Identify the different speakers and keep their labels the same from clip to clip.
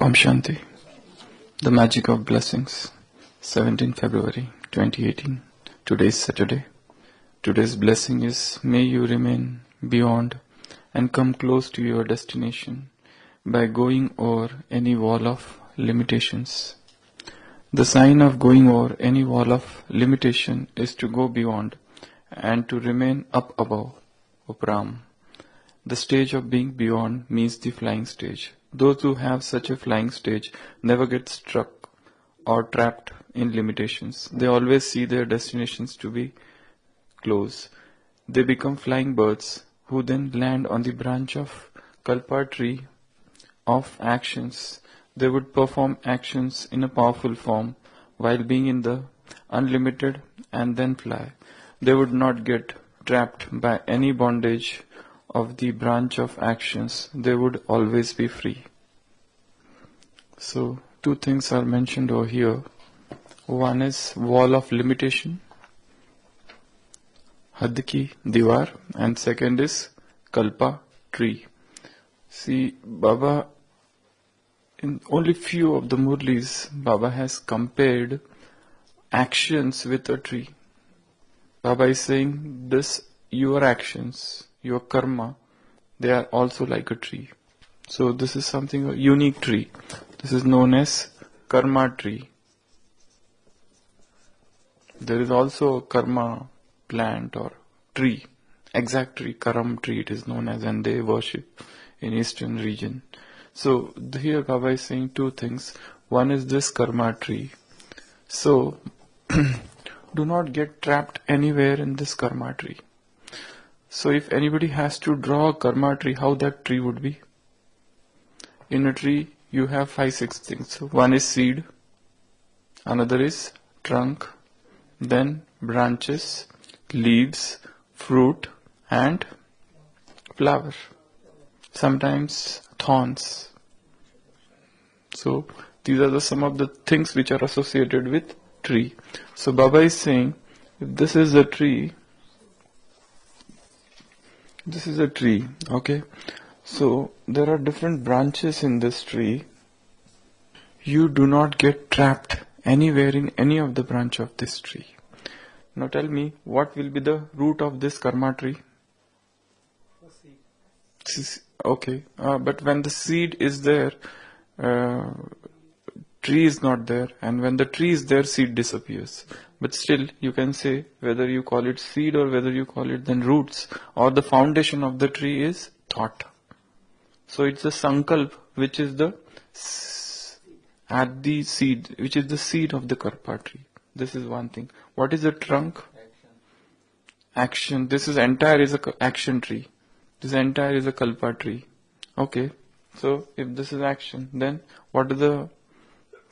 Speaker 1: Om Shanti. The Magic of Blessings. 17 February 2018. Today is Saturday. Today's blessing is, may you remain beyond and come close to your destination by going over any wall of limitations. The sign of going over any wall of limitation is to go beyond and to remain up above, Upram. The stage of being beyond means the flying stage. Those who have such a flying stage never get struck or trapped in limitations. They always see their destinations to be close. They become flying birds who then land on the branch of Kalpa tree of actions. They would perform actions in a powerful form while being in the unlimited and then fly. They would not get trapped by any bondage of the branch of actions. They would always be free. So, two things are mentioned over here. One is wall of limitation, Hadd ki Diwar, and second is Kalpa tree. See, Baba, in only few of the Murlis, Baba has compared actions with a tree. Baba is saying this, your actions, your karma, they are also like a tree. So this is something, a unique tree. This is known as karma tree. There is also a karma plant or tree, exact tree, karam tree it is known as, and they worship in eastern region. So here Baba is saying two things. One is this karma tree. So do not get trapped anywhere in this karma tree. So if anybody has to draw a karma tree, how that tree would be? In a tree, you have 5-6 things. So one is seed, another is trunk, then branches, leaves, fruit, and flower. Sometimes thorns. So these are some of the things which are associated with tree. So Baba is saying, if this is a tree, okay? So there are different branches in this tree. You do not get trapped anywhere in any of the branch of this tree. Now tell me, what will be the root of this karma tree? Okay, but when the seed is there, tree is not there, and when the tree is there, seed disappears. But still, you can say whether you call it seed or whether you call it then roots, or the foundation of the tree is thought. So it's a sankalp, which is the seed, which is the seed of the karpa tree. This is one thing. What is the trunk? Action. This is entire is a action tree. This entire is a kalpa tree. Okay. So if this is action, then what are the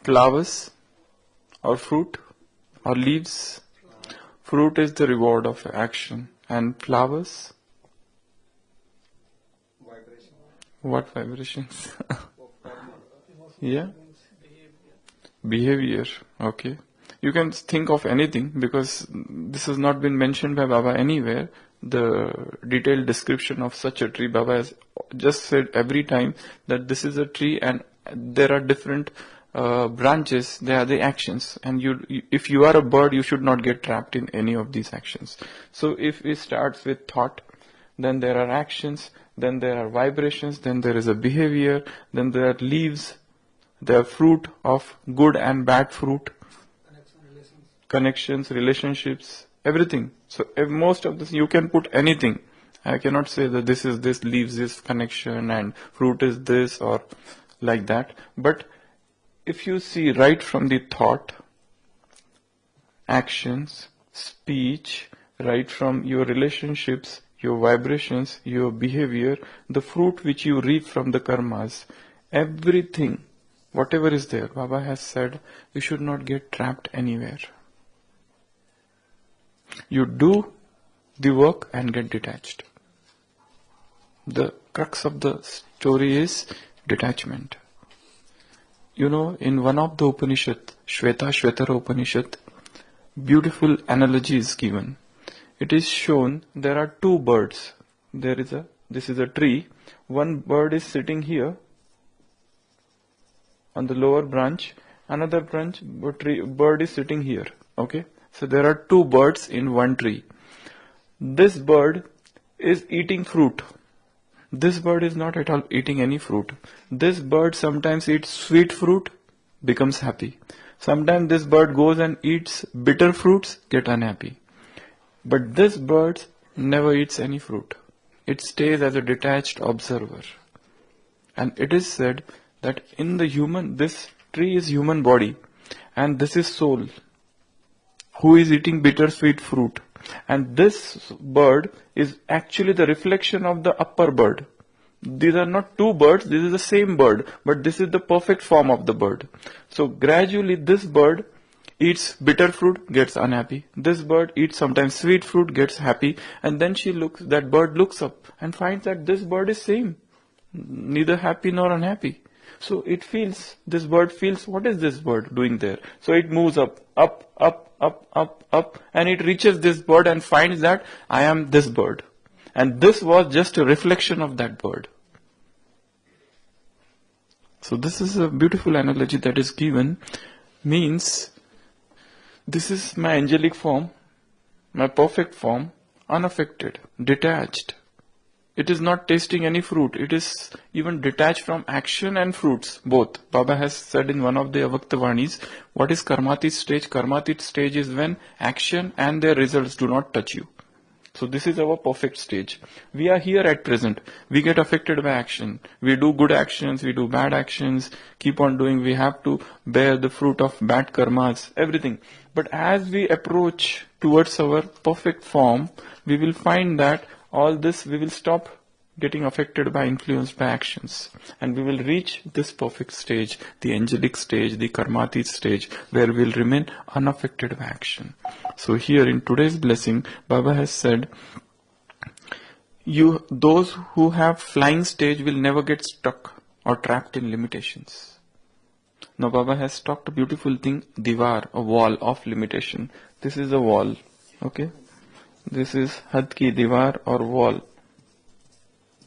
Speaker 1: flowers or fruit or leaves? Fruit is the reward of action, and flowers? What vibrations? Yeah? Behavior. Okay. You can think of anything because this has not been mentioned by Baba anywhere. The detailed description of such a tree, Baba has just said every time that this is a tree and there are different branches, they are the actions, and if you are a bird, you should not get trapped in any of these actions. So if it starts with thought, then there are actions, then there are vibrations, then there is a behavior, then there are leaves, there are fruit of good and bad fruit, connections, relationships, everything. So if most of this, you can put anything. I cannot say that this is this, leaves this connection, and fruit is this or like that. But if you see right from the thought, actions, speech, right from your relationships, your vibrations, your behavior, the fruit which you reap from the karmas, everything, whatever is there, Baba has said, you should not get trapped anywhere. You do the work and get detached. The crux of the story is detachment. You know, in one of the Upanishad, Shvetara Upanishad, beautiful analogy is given. It is shown there are two birds. This is a tree. One bird is sitting here on the lower branch, another branch, bird is sitting here. Okay, so there are two birds in one tree. This bird is eating fruit. This bird is not at all eating any fruit. This bird sometimes eats sweet fruit, becomes happy. Sometimes this bird goes and eats bitter fruits, get unhappy. But this bird never eats any fruit. It stays as a detached observer. And it is said that in the human, this tree is human body, and this is soul, who is eating bittersweet fruit. And this bird is actually the reflection of the upper bird. These are not two birds, this is the same bird, but this is the perfect form of the bird. So gradually this bird eats bitter fruit, gets unhappy. This bird eats sometimes sweet fruit, gets happy. And then that bird looks up and finds that this bird is same, neither happy nor unhappy. So this bird feels, what is this bird doing there? So it moves up, and it reaches this bird and finds that I am this bird. And this was just a reflection of that bird. So this is a beautiful analogy that is given. Means, this is my angelic form, my perfect form, unaffected, detached. It is not tasting any fruit. It is even detached from action and fruits, both. Baba has said in one of the Avaktavanis, what is Karmatit stage? Karmatit stage is when action and their results do not touch you. So this is our perfect stage. We are here at present. We get affected by action. We do good actions, we do bad actions, keep on doing. We have to bear the fruit of bad karmas, everything. But as we approach towards our perfect form, we will find that all this, we will stop getting affected by, influenced by actions. And we will reach this perfect stage, the angelic stage, the karmatit stage, where we will remain unaffected by action. So here in today's blessing, Baba has said, those who have flying stage will never get stuck or trapped in limitations. Now Baba has talked a beautiful thing, Divar, a wall of limitation. This is a wall, okay? This is Had ki Divar or wall.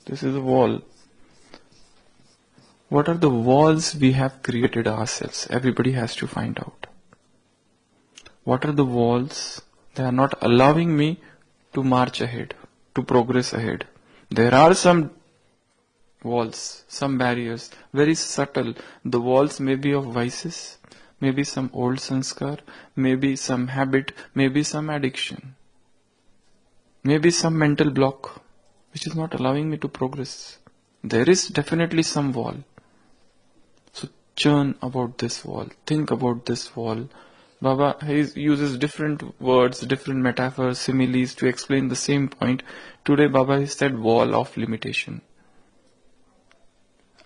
Speaker 1: This is a wall. What are the walls we have created ourselves? Everybody has to find out. What are the walls that are not allowing me to march ahead, to progress ahead? There are some walls, some barriers, very subtle. The walls may be of vices, maybe some old sanskar, maybe some habit, maybe some addiction, maybe some mental block, which is not allowing me to progress. There is definitely some wall. So churn about this wall, think about this wall. Baba uses different words, different metaphors, similes to explain the same point. Today Baba has said wall of limitation.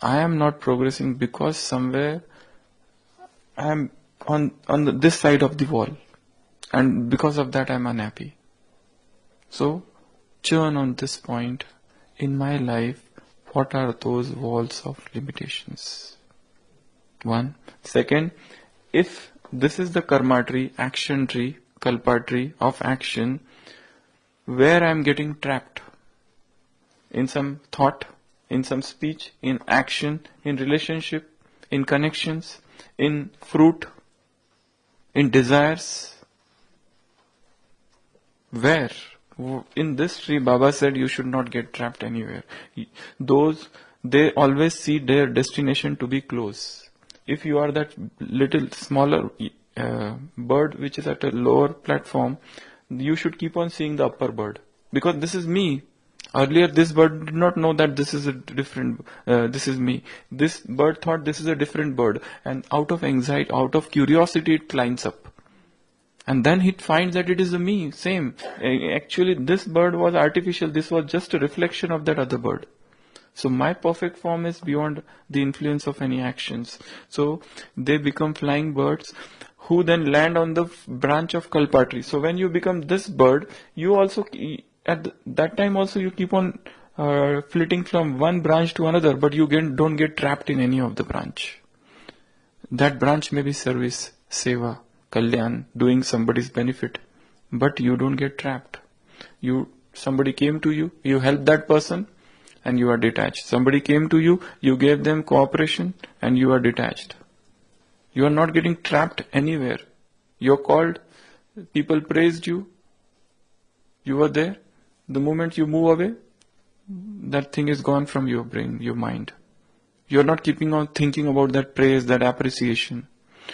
Speaker 1: I am not progressing because somewhere I am on this side of the wall, and because of that I am unhappy. So churn on this point in my life. What are those walls of limitations? One. Second, if this is the karma tree, action tree, kalpa tree of action, where I am getting trapped in some thought, in some speech, in action, in relationship, in connections, in fruit, in desires. Where? In this tree, Baba said you should not get trapped anywhere. They always see their destination to be close. If you are that little smaller bird which is at a lower platform, you should keep on seeing the upper bird. Because this is me. Earlier this bird did not know that this is this is me. This bird thought this is a different bird. And out of anxiety, out of curiosity, it climbs up. And then it finds that it is a me, same. Actually, this bird was artificial. This was just a reflection of that other bird. So my perfect form is beyond the influence of any actions. So they become flying birds who then land on the branch of kalpa tree. So when you become this bird, you also, at that time also you keep on flitting from one branch to another, but you don't get trapped in any of the branch. That branch may be service, seva, kalyan, doing somebody's benefit, but you don't get trapped. Somebody came to you, you helped that person, and you are detached. Somebody came to you, you gave them cooperation, and you are detached. You are not getting trapped anywhere. You're called, people praised you, you were there. The moment you move away, that thing is gone from your brain, your mind. You're not keeping on thinking about that praise, that appreciation.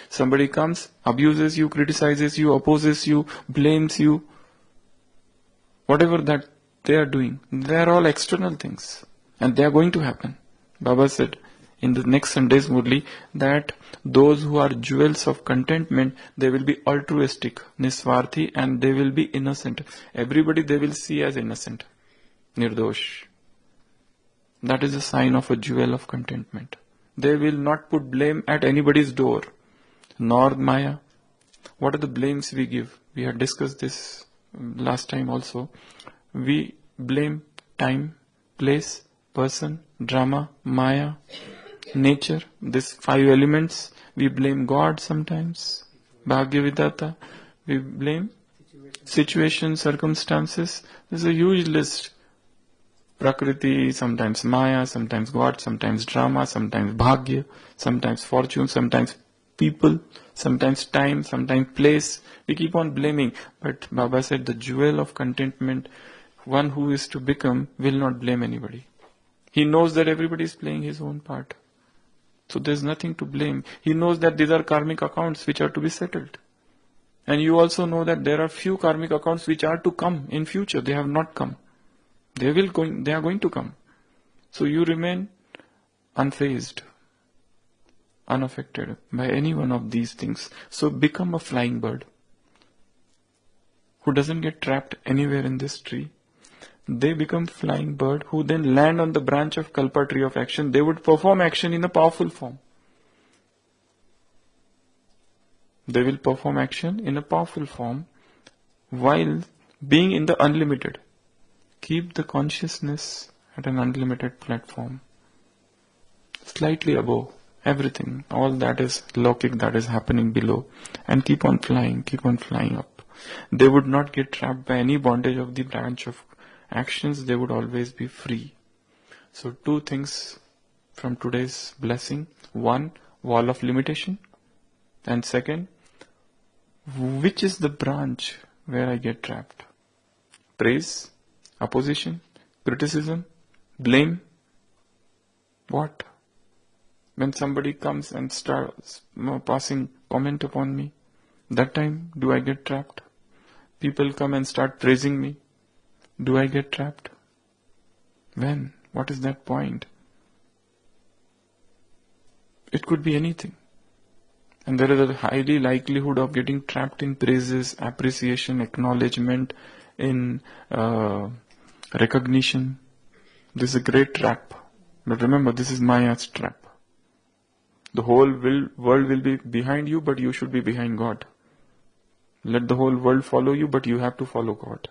Speaker 1: Somebody comes, abuses you, criticizes you, opposes you, blames you, whatever that they are doing, they are all external things. And they are going to happen. Baba said in the next Sunday's Murli that those who are jewels of contentment, they will be altruistic, niswarthi, and they will be innocent. Everybody they will see as innocent, nirdosh. That is a sign of a jewel of contentment. They will not put blame at anybody's door, nor Maya. What are the blames we give? We had discussed this last time also. We blame time, place, person, drama, Maya, nature, these 5 elements. We blame God sometimes, Bhagya Vidata. We blame situations, circumstances. There's a huge list. Prakriti, sometimes Maya, sometimes God, sometimes drama, sometimes Bhagya, sometimes fortune, sometimes people, sometimes time, sometimes place. We keep on blaming. But Baba said the jewel of contentment, one who is to become, will not blame anybody. He knows that everybody is playing his own part. So there's nothing to blame. He knows that these are karmic accounts which are to be settled. And you also know that there are few karmic accounts which are to come in future. They have not come. They are going to come. So you remain unfazed, unaffected by any one of these things. So become a flying bird who doesn't get trapped anywhere in this tree. They become flying bird who then land on the branch of Kalpa tree of action. They would perform action in a powerful form. They will perform action in a powerful form while being in the unlimited. Keep the consciousness at an unlimited platform. Slightly above everything. All that is lokik, that is happening below. And keep on flying up. They would not get trapped by any bondage of the branch of actions. They would always be free. So 2 things from today's blessing. 1, wall of limitation. And 2, which is the branch where I get trapped? Praise, opposition, criticism, blame. What? When somebody comes and starts passing comment upon me, that time do I get trapped? People come and start praising me. Do I get trapped? When? What is that point? It could be anything. And there is a highly likelihood of getting trapped in praises, appreciation, acknowledgement, in recognition. This is a great trap. But remember, this is Maya's trap. The whole world will be behind you, but you should be behind God. Let the whole world follow you, but you have to follow God.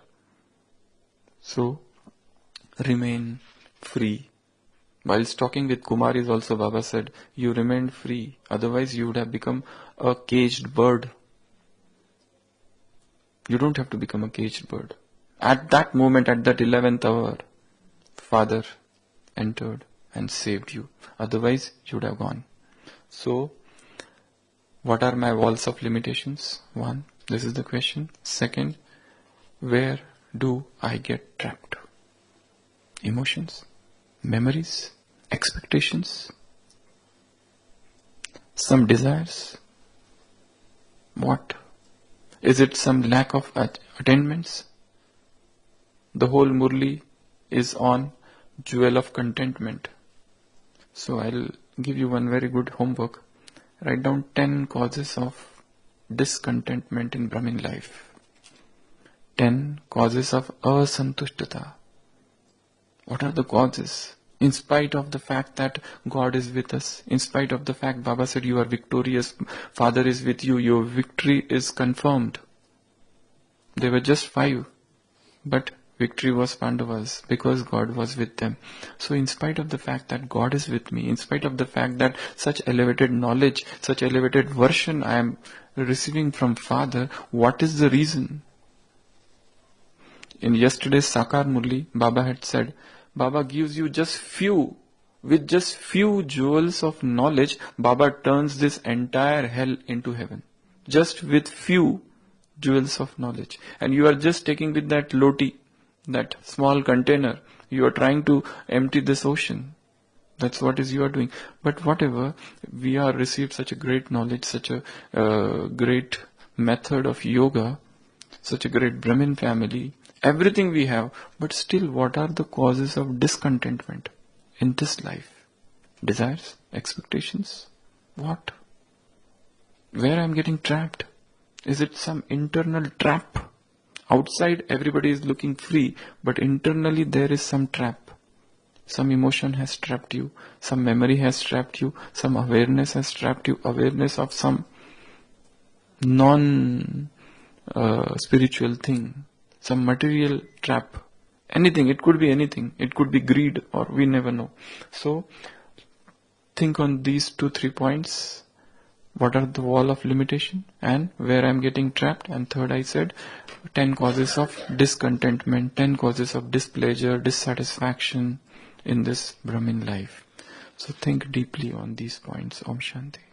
Speaker 1: So, remain free. Whilst talking with Kumaris also, Baba said, you remained free. Otherwise, you would have become a caged bird. You don't have to become a caged bird. At that moment, at that 11th hour, Father entered and saved you. Otherwise, you would have gone. So, what are my walls of limitations? 1, this is the question. 2, where do I get trapped? Emotions, memories, expectations, some desires. What? Is it some lack of attainments? The whole Murli is on jewel of contentment. So I'll give you one very good homework. Write down 10 causes of discontentment in Brahmin life. 10 causes of asantushtata. What are the causes? In spite of the fact that God is with us, in spite of the fact Baba said you are victorious, Father is with you, your victory is confirmed. They were just 5, but victory was Pandavas because God was with them. So in spite of the fact that God is with me, in spite of the fact that such elevated knowledge, such elevated version I am receiving from Father, what is the reason? In yesterday's Sakar Murli, Baba had said, Baba gives you just few With just few jewels of knowledge, Baba turns this entire hell into heaven. Just with few jewels of knowledge. And you are just taking with that loti, that small container, you are trying to empty this ocean. That's what is you are doing. But whatever, we are received such a great knowledge, such a great method of yoga, such a great Brahmin family, everything we have. But still, what are the causes of discontentment in this life? Desires, expectations, what? Where I am getting trapped? Is it some internal trap? Outside everybody is looking free, but internally there is some trap. Some emotion has trapped you, some memory has trapped you, some awareness has trapped you, awareness of some non-spiritual thing, some material trap. Anything, it could be anything. It could be greed, or we never know. So, think on these 2-3 points. What are the wall of limitation and where I am getting trapped? And third, I said 10 causes of discontentment, 10 causes of displeasure, dissatisfaction in this Brahmin life. So think deeply on these points. Om Shanti.